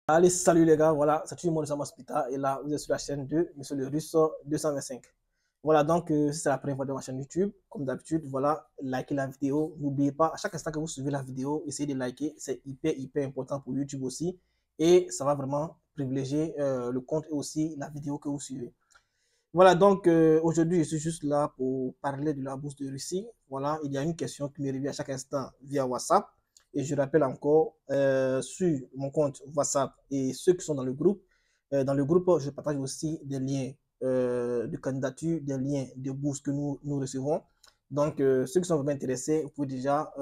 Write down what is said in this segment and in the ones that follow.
Allez, salut les gars, voilà, c'est toujours moi de Samaspita et là, vous êtes sur la chaîne de Monsieur le Russe 225. Voilà, donc, si c'est la première fois de ma chaîne YouTube, comme d'habitude, voilà, likez la vidéo. N'oubliez pas, à chaque instant que vous suivez la vidéo, essayez de liker, c'est hyper important pour YouTube aussi et ça va vraiment privilégier le compte et aussi la vidéo que vous suivez. Voilà, donc aujourd'hui, je suis juste là pour parler de la bourse de Russie. Voilà, il y a une question qui me revient à chaque instant via WhatsApp. Et je rappelle encore, sur mon compte WhatsApp et ceux qui sont dans le groupe, je partage aussi des liens de candidature, des liens de bourse que nous recevons. Donc, ceux qui sont vraiment intéressés, vous pouvez déjà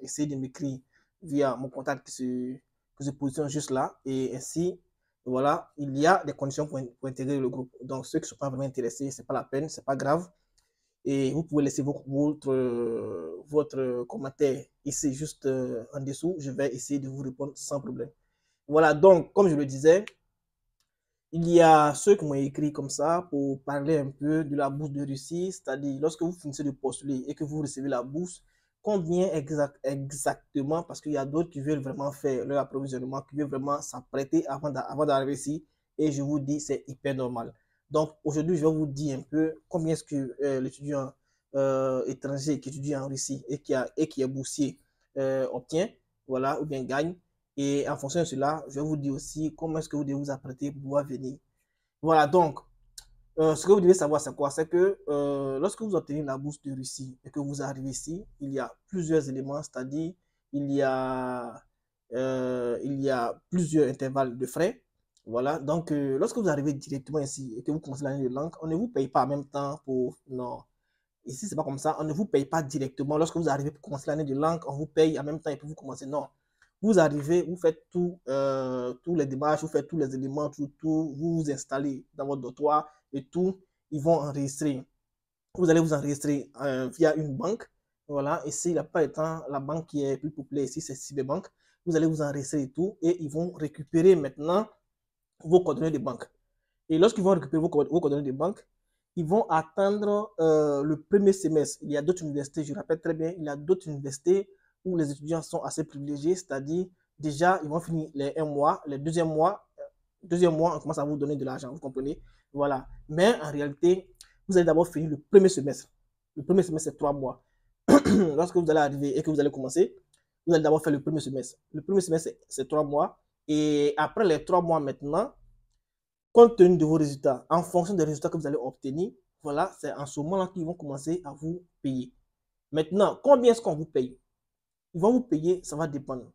essayer de m'écrire via mon contact qui se positionne juste là. Et ainsi, voilà, il y a des conditions pour intégrer le groupe. Donc, ceux qui ne sont pas vraiment intéressés, ce n'est pas la peine, ce n'est pas grave. Et vous pouvez laisser votre commentaire ici, juste en dessous. Je vais essayer de vous répondre sans problème. Voilà, donc, comme je le disais, il y a ceux qui m'ont écrit comme ça pour parler un peu de la bourse de Russie, c'est-à-dire lorsque vous finissez de postuler et que vous recevez la bourse, combien exactement, parce qu'il y a d'autres qui veulent vraiment faire leur approvisionnement, qui veulent vraiment s'apprêter avant d'arriver ici, et je vous dis, c'est hyper normal. Donc aujourd'hui, je vais vous dire un peu combien est-ce que l'étudiant étranger qui étudie en Russie et qui est boursier obtient, voilà, ou bien gagne. Et en fonction de cela, je vais vous dire aussi comment est-ce que vous devez vous apprêter pour pouvoir venir. Voilà, donc, ce que vous devez savoir, c'est quoi? C'est que lorsque vous obtenez la bourse de Russie et que vous arrivez ici, il y a plusieurs éléments, c'est-à-dire il y a plusieurs intervalles de frais. Voilà, donc lorsque vous arrivez directement ici et que vous commencez l'année de langue, on ne vous paye pas en même temps pour... Non, ici, c'est pas comme ça. On ne vous paye pas directement. Lorsque vous arrivez pour commencer l'année de langue, on vous paye en même temps et puis vous commencez. Non. Vous arrivez, vous faites tous les démarches, vous faites tous les éléments, vous vous installez dans votre dortoir et tout. Ils vont enregistrer. Vous allez vous enregistrer via une banque. Voilà. Ici, il n'y a pas étant la banque qui est plus populaire ici, c'est Cyberbank. Vous allez vous enregistrer et tout. Et ils vont récupérer maintenant vos coordonnées de banque. Et lorsqu'ils vont récupérer vos coordonnées de banque, ils vont attendre le premier semestre. Il y a d'autres universités, je rappelle très bien, il y a d'autres universités où les étudiants sont assez privilégiés, c'est-à-dire déjà, ils vont finir les 1 mois, les deuxième mois, on commence à vous donner de l'argent, vous comprenez? Voilà. Mais en réalité, vous allez d'abord finir le premier semestre. Le premier semestre, c'est 3 mois. Lorsque vous allez arriver et que vous allez commencer, vous allez d'abord faire le premier semestre. Le premier semestre, c'est 3 mois. Et après les 3 mois maintenant, compte tenu de vos résultats, en fonction des résultats que vous allez obtenir, voilà, c'est en ce moment-là qu'ils vont commencer à vous payer. Maintenant, combien est-ce qu'on vous paye? Ils vont vous payer, ça va dépendre.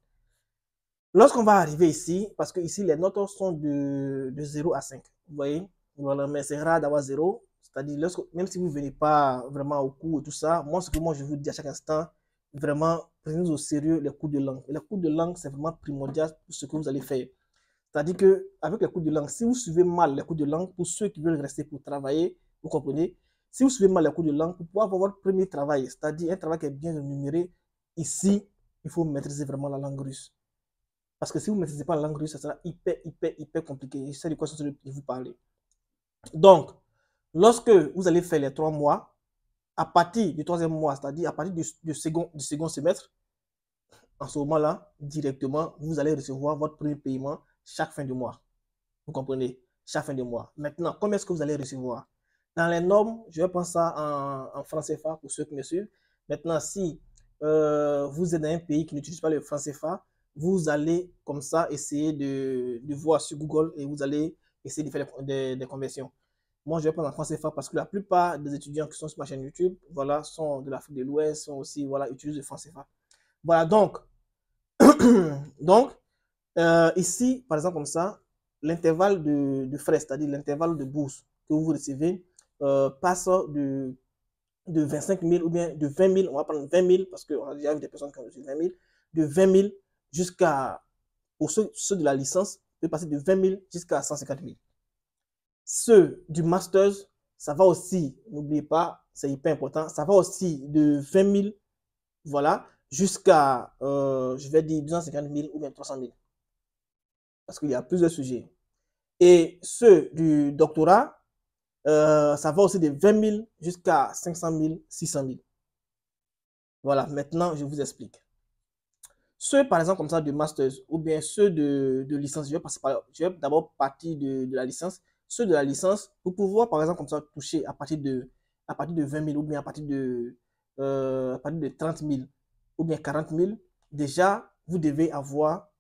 Lorsqu'on va arriver ici, parce que ici, les notes sont de 0 à 5, vous voyez, voilà, mais c'est rare d'avoir 0, c'est-à-dire, même si vous ne venez pas vraiment au cours et tout ça, moi, ce que moi, je vous dis à chaque instant, vraiment, prenez au sérieux les cours de langue. Et les cours de langue, c'est vraiment primordial pour ce que vous allez faire. C'est-à-dire qu'avec les cours de langue, si vous suivez mal les cours de langue, pour ceux qui veulent rester pour travailler, vous comprenez, si vous suivez mal les cours de langue, pour pouvoir avoir votre premier travail, c'est-à-dire un travail qui est bien rémunéré, ici, il faut maîtriser vraiment la langue russe. Parce que si vous ne maîtrisez pas la langue russe, ça sera hyper compliqué. Je sais de quoi je vais vous parler. Donc, lorsque vous allez faire les 3 mois, à partir du troisième mois, c'est-à-dire à partir du second semestre, en ce moment-là, directement, vous allez recevoir votre premier paiement chaque fin de mois. Vous comprenez? Chaque fin de mois. Maintenant, combien est-ce que vous allez recevoir? Dans les normes, je vais prendre ça en francs CFA pour ceux qui me suivent. Maintenant, si vous êtes dans un pays qui n'utilise pas le franc CFA, vous allez comme ça essayer de voir sur Google et vous allez essayer de faire des conversions. Moi, je vais prendre en franc CFA parce que la plupart des étudiants qui sont sur ma chaîne YouTube, voilà, sont de l'Afrique de l'Ouest, sont aussi, voilà, utilisent le franc CFA. Voilà, donc, donc ici, par exemple, comme ça, l'intervalle de frais, c'est-à-dire l'intervalle de bourse que vous recevez, passe de 25 000 ou bien de 20 000, on va prendre 20 000 parce qu'on a déjà vu des personnes qui ont reçu 20 000, de 20 000 jusqu'à, pour ceux de la licence, peut passer de 20 000 jusqu'à 150 000. Ceux du master, ça va aussi, n'oubliez pas, c'est hyper important, ça va aussi de 20 000, voilà, jusqu'à, je vais dire 250 000 ou bien 300 000. Parce qu'il y a plusieurs sujets. Et ceux du doctorat, ça va aussi de 20 000 jusqu'à 500 000, 600 000. Voilà, maintenant, je vous explique. Ceux, par exemple, comme ça, de masters ou bien ceux de licence, je vais d'abord partir de la licence. Ceux de la licence, pour pouvoir, par exemple, comme ça, toucher à partir de 20 000 ou bien à partir de 30 000 ou bien 40 000, déjà, vous devez avoir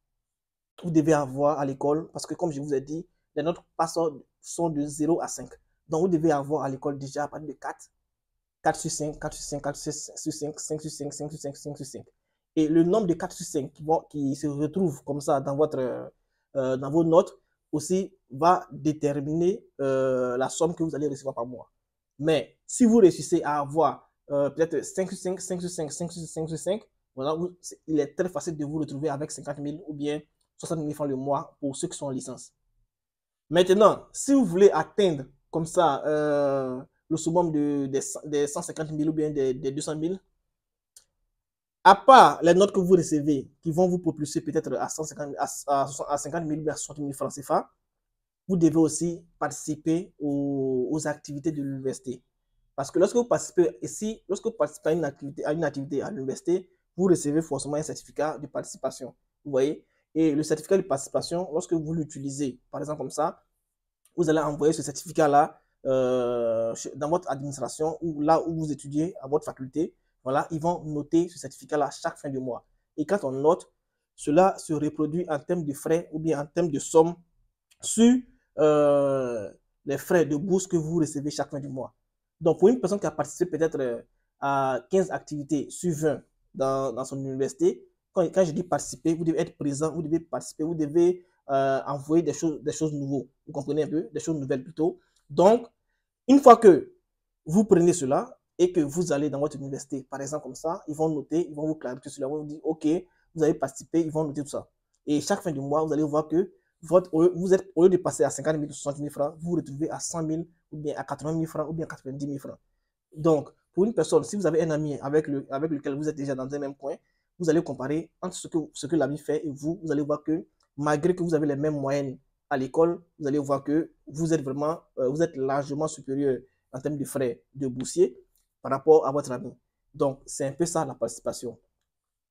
à l'école, parce que comme je vous ai dit, les notes sont de 0 à 5. Donc, vous devez avoir à l'école déjà à partir de 4 sur 5, 4 sur 5, 4 sur 5, 5 sur 5, 5 sur 5, 5 sur 5. Et le nombre de 4 sur 5 qui se retrouvent comme ça dans vos notes aussi va déterminer la somme que vous allez recevoir par mois. Mais si vous réussissez à avoir peut-être 5 sur 5, 5 sur 5, 5 sur 5 sur 5, voilà, il est très facile de vous retrouver avec 50 000 ou bien 60 000 francs le mois pour ceux qui sont en licence. Maintenant, si vous voulez atteindre comme ça le summum des 150 000 ou bien des 200 000, à part les notes que vous recevez qui vont vous propulser peut-être à 150, à 50 000 ou à 60 000 francs CFA, vous devez aussi participer aux activités de l'université. Parce que lorsque vous participez ici, lorsque vous participez à une activité à l'université, vous recevez forcément un certificat de participation. Vous voyez? Et le certificat de participation, lorsque vous l'utilisez, par exemple comme ça, vous allez envoyer ce certificat-là dans votre administration ou là où vous étudiez à votre faculté. Voilà, ils vont noter ce certificat-là chaque fin du mois. Et quand on note, cela se reproduit en termes de frais ou bien en termes de somme sur les frais de bourse que vous recevez chaque fin du mois. Donc, pour une personne qui a participé peut-être à 15 activités sur 20 dans son université, quand je dis participer, vous devez être présent, vous devez participer, vous devez envoyer des choses nouvelles. Vous comprenez un peu? Des choses nouvelles plutôt. Donc, une fois que vous prenez cela et que vous allez dans votre université, par exemple comme ça, ils vont noter, ils vont vous clarifier cela, ils vont vous dire, OK, vous avez participé, ils vont noter tout ça. Et chaque fin du mois, vous allez voir que au lieu de passer à 50 000 ou 60 000 francs, vous vous retrouvez à 100 000 ou bien à 80 000 francs ou bien à 90 000 francs. Donc, pour une personne, si vous avez un ami avec lequel vous êtes déjà dans un même coin, vous allez comparer entre ce que l'ami fait et vous allez voir que malgré que vous avez les mêmes moyennes à l'école, vous allez voir que vous êtes largement supérieur en termes de frais de boursier par rapport à votre ami. Donc, c'est un peu ça la participation.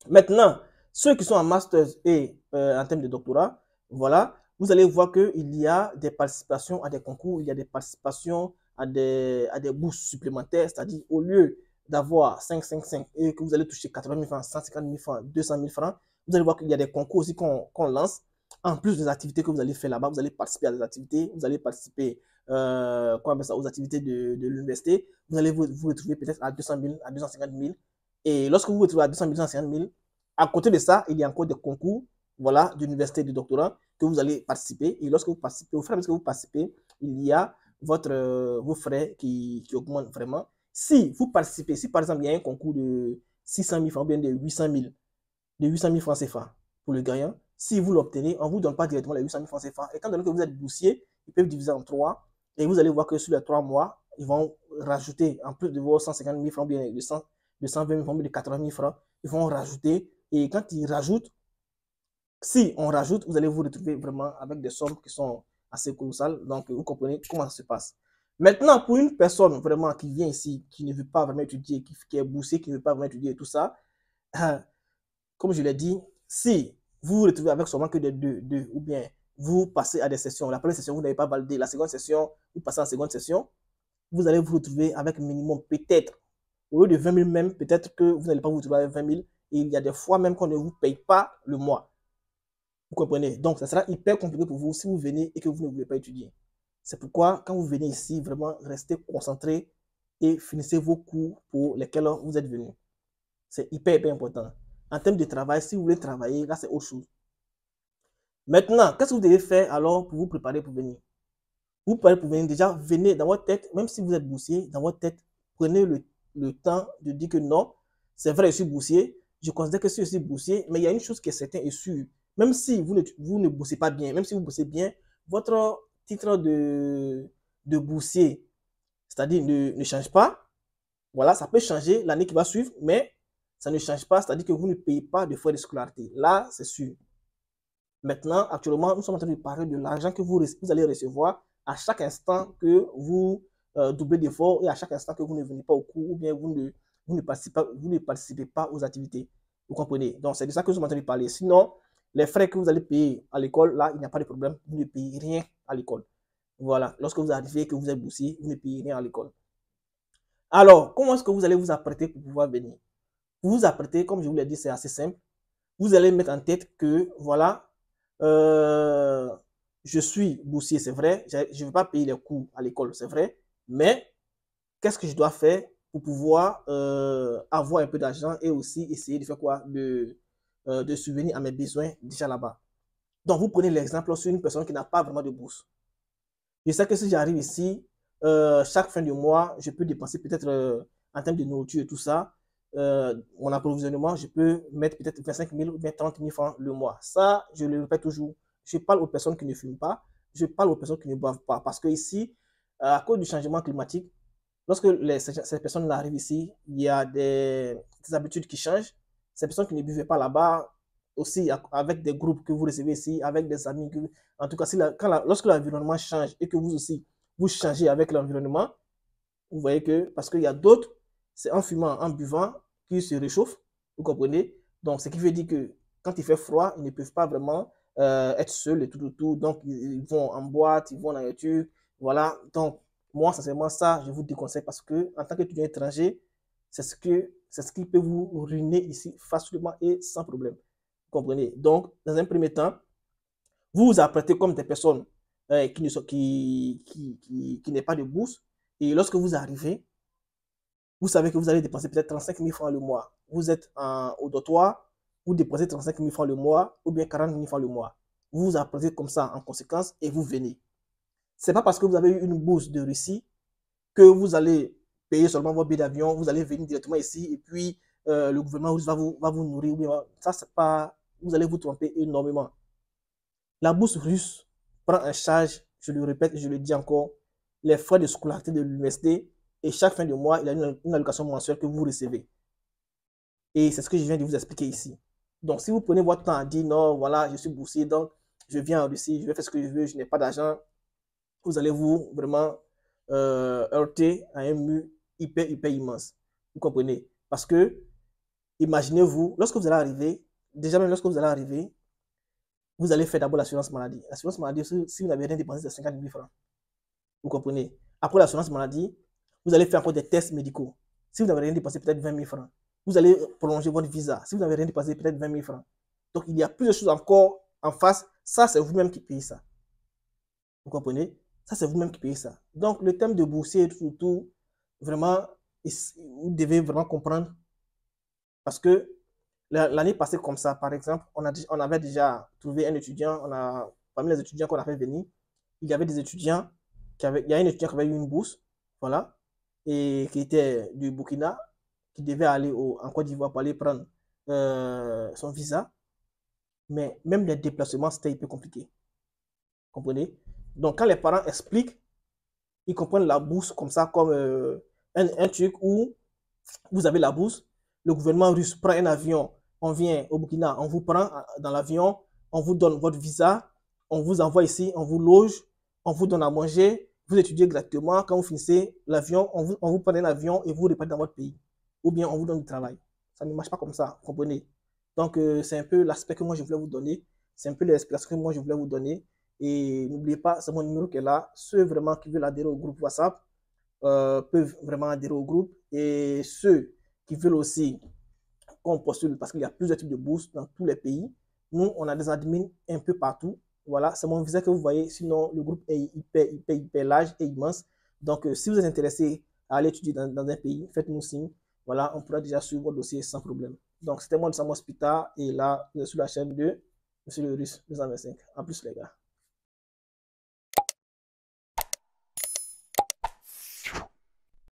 Maintenant, ceux qui sont en master et en termes de doctorat, voilà, vous allez voir qu'il y a des participations à des concours, il y a des participations à des bourses supplémentaires, c'est-à-dire au lieu d'avoir 5 et que vous allez toucher 80 000 francs, 150 000 francs, 200 000 francs, vous allez voir qu'il y a des concours aussi qu'on lance. En plus des activités que vous allez faire là-bas, vous allez participer à des activités, vous allez participer aux activités de l'université, vous allez vous retrouver peut-être à 200 000, à 250 000. Et lorsque vous vous retrouvez à 200 000, 250 000, à côté de ça, il y a encore des concours voilà, d'université et de doctorat que vous allez participer. Et lorsque vous participez, au fur et à mesure que vous participez, il y a vos frais qui augmentent vraiment. Si vous participez, si par exemple il y a un concours de 600 000 francs, bien de 800 000 francs CFA pour le gagnant, si vous l'obtenez, on ne vous donne pas directement les 800 000 francs CFA. Étant donné que vous êtes boursier, ils peuvent diviser en 3 et vous allez voir que sur les 3 mois, ils vont rajouter, en plus de vos 150 000 francs, bien de 120 000 francs, de 80 000 francs, ils vont rajouter. Et quand ils rajoutent, si on rajoute, vous allez vous retrouver vraiment avec des sommes qui sont assez colossales. Donc, vous comprenez comment ça se passe. Maintenant, pour une personne vraiment qui vient ici, qui ne veut pas vraiment étudier, qui est boursier, qui ne veut pas vraiment étudier et tout ça, comme je l'ai dit, si vous vous retrouvez avec seulement que des deux, ou bien vous passez à des sessions, la première session, vous n'avez pas validé, la seconde session, vous passez en seconde session, vous allez vous retrouver avec minimum peut-être, au lieu de 20 000 même, peut-être que vous n'allez pas vous retrouver avec 20 000, et il y a des fois même qu'on ne vous paye pas le mois. Vous comprenez? Donc, ça sera hyper compliqué pour vous si vous venez et que vous ne voulez pas étudier. C'est pourquoi, quand vous venez ici, vraiment, restez concentré et finissez vos cours pour lesquels vous êtes venu. C'est hyper important. En termes de travail, si vous voulez travailler, là, c'est autre chose. Maintenant, qu'est-ce que vous devez faire alors pour vous préparer pour venir? Vous préparez pour venir, déjà, venez dans votre tête, même si vous êtes boursier, dans votre tête, prenez le temps de dire que non, c'est vrai, je suis boursier, je considère que je suis boursier, mais il y a une chose qui est certaine et sûre. Même si vous ne bossez pas bien, même si vous bossez bien, votre titre de boursier, c'est-à-dire ne change pas. Voilà, ça peut changer l'année qui va suivre, mais ça ne change pas, c'est-à-dire que vous ne payez pas de frais de scolarité. Là, c'est sûr. Maintenant, actuellement, nous sommes en train de parler de l'argent que vous allez recevoir à chaque instant que vous doublez d'efforts et à chaque instant que vous ne venez pas au cours ou bien vous ne participez pas aux activités. Vous comprenez? Donc, c'est de ça que je m'entends parler. Sinon, les frais que vous allez payer à l'école, là, il n'y a pas de problème. Vous ne payez rien à l'école. Voilà. Lorsque vous arrivez, que vous êtes boursier, vous ne payez rien à l'école. Alors, comment est-ce que vous allez vous apprêter pour pouvoir venir? Vous vous apprêtez, comme je vous l'ai dit, c'est assez simple. Vous allez mettre en tête que, voilà, euh, je suis boursier, c'est vrai. Je ne vais pas payer les cours à l'école, c'est vrai. Mais qu'est-ce que je dois faire pour pouvoir avoir un peu d'argent et aussi essayer de faire quoi? De subvenir à mes besoins déjà là-bas. Donc, vous prenez l'exemple sur une personne qui n'a pas vraiment de bourse. Je sais que si j'arrive ici, chaque fin du mois, je peux dépenser peut-être en termes de nourriture et tout ça, mon approvisionnement, je peux mettre peut-être 25 000 ou bien 30 000 francs le mois. Ça, je le répète toujours. Je parle aux personnes qui ne fument pas, je parle aux personnes qui ne boivent pas. Parce que ici, à cause du changement climatique, lorsque ces personnes arrivent ici, il y a des habitudes qui changent. Ces personnes qui ne buvaient pas là-bas, aussi avec des groupes que vous recevez ici, avec des amis. En tout cas, lorsque l'environnement change et que vous aussi, vous changez avec l'environnement, vous voyez que, parce qu'il y a d'autres, c'est en fumant, en buvant, qui se réchauffent, vous comprenez? Donc, ce qui veut dire que quand il fait froid, ils ne peuvent pas vraiment être seuls et tout. Donc, ils vont en boîte, ils vont dans les trucs, voilà. Donc, moi, sincèrement, ça, je vous déconseille parce que, en tant qu'étudiant étranger, c'est ce qui peut vous ruiner ici facilement et sans problème. Vous comprenez? Donc, dans un premier temps, vous vous apprêtez comme des personnes qui n'est pas de bourse. Et lorsque vous arrivez, vous savez que vous allez dépenser peut-être 35 000 francs le mois. Vous êtes au dortoir, vous dépensez 35 000 francs le mois ou bien 40 000 francs le mois. Vous vous apprêtez comme ça en conséquence et vous venez. Ce n'est pas parce que vous avez eu une bourse de Russie que vous allez payer seulement votre billet d'avion, vous allez venir directement ici et puis le gouvernement va vous nourrir. Ça, c'est pas, vous allez vous tromper énormément. La bourse russe prend en charge, je le répète et je le dis encore, les frais de scolarité de l'université et chaque fin de mois, il y a une allocation mensuelle que vous recevez. Et c'est ce que je viens de vous expliquer ici. Donc, si vous prenez votre temps à dire non, voilà, je suis boursier, donc je viens en Russie, je vais faire ce que je veux, je n'ai pas d'argent, vous allez vous vraiment heurter à un mur hyper immense. Vous comprenez? Parce que, imaginez-vous, lorsque vous allez arriver, déjà même lorsque vous allez arriver, vous allez faire d'abord l'assurance maladie. L'assurance maladie, si vous n'avez rien dépensé, c'est 50 000 francs. Vous comprenez? Après l'assurance maladie, vous allez faire encore des tests médicaux. Si vous n'avez rien dépensé, peut-être 20 000 francs. Vous allez prolonger votre visa. Si vous n'avez rien dépensé, peut-être 20 000 francs. Donc, il y a plusieurs choses encore en face. Ça, c'est vous-même qui payez ça. Vous comprenez? Ça, c'est vous-même qui payez ça. Donc, le thème de boursier, tout, vraiment, vous devez vraiment comprendre. Parce que l'année passée, comme ça, par exemple, on avait déjà trouvé un étudiant, parmi les étudiants qu'on a fait venir, il y avait des étudiants il y a un étudiant qui avait eu une bourse, voilà, et qui était du Burkina, qui devait aller en Côte d'Ivoire pour aller prendre son visa, mais même les déplacements, c'était un peu compliqué. Vous comprenez? Donc, quand les parents expliquent, ils comprennent la bourse comme ça, comme un truc où vous avez la bourse, le gouvernement russe prend un avion, on vient au Burkina, on vous prend dans l'avion, on vous donne votre visa, on vous envoie ici, on vous loge, on vous donne à manger, vous étudiez exactement, quand vous finissez l'avion, on vous prend un avion et vous repartez dans votre pays. Ou bien on vous donne du travail. Ça ne marche pas comme ça, vous comprenez? Donc c'est un peu l'aspect que moi je voulais vous donner, c'est un peu l'explication que moi je voulais vous donner. Et n'oubliez pas, c'est mon numéro qui est là. Ceux vraiment qui veulent adhérer au groupe WhatsApp, peuvent vraiment adhérer au groupe. Et ceux qui veulent aussi qu'on postule, parce qu'il y a plusieurs types de bourses dans tous les pays, nous, on a des admins un peu partout. Voilà, c'est mon visa que vous voyez. Sinon, le groupe est hyper large et immense. Donc, si vous êtes intéressé à aller étudier dans un pays, faites-nous signe. Voilà, on pourra déjà suivre votre dossier sans problème. Donc, c'était moi de Samuel Spita et là, vous êtes sur la chaîne de Monsieur le Russe 225. En plus, les gars.